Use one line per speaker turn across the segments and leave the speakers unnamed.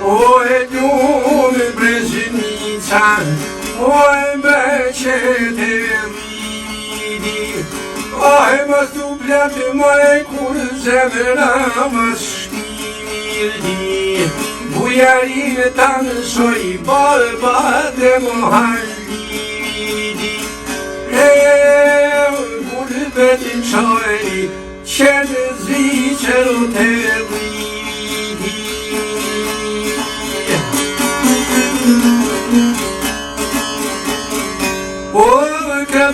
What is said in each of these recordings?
Oj lume breznica, oj beqet e vidi, oj më thuplat maj kur zemra më shpirdi, bujarin tanë soj barba dhe më halidi, gurbet qajri, qenë zviqër të vidi.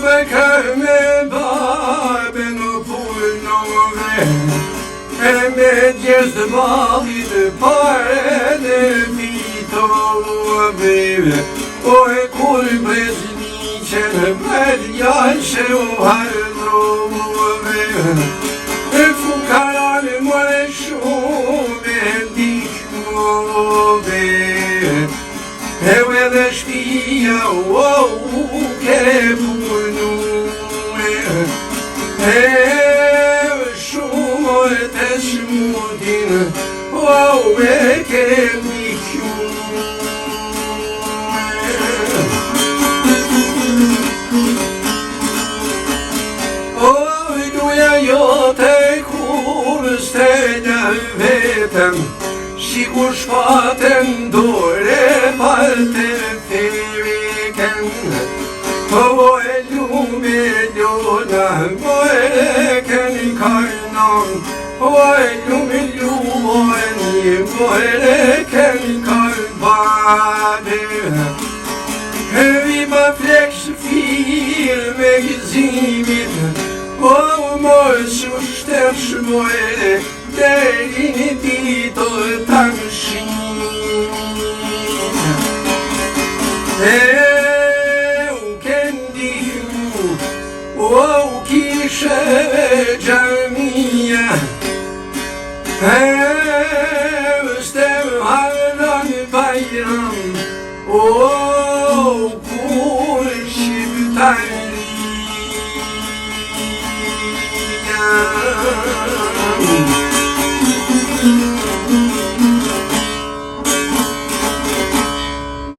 Bekar me babe në punove, e me gjesë balit pare dhe fitove, o e kur brezniqen bërjashe o harrove, e fukaran më shumë ndihmove, e dhe shpia ke punue, shumë të shmutin, e ke mikjue. Duja jote kur stena vetëm, si kur shpaten dore palte fereken, o e lume ljona, o e reken karnon, o e lume ljumoni, o e reken karbane. Vi ma fleks fir me gëzimit, o moj sushtersh mojre, derin dito tanë shimin. U këndihmu, u kishe gjamia, stem harran bajram, kur shqiptar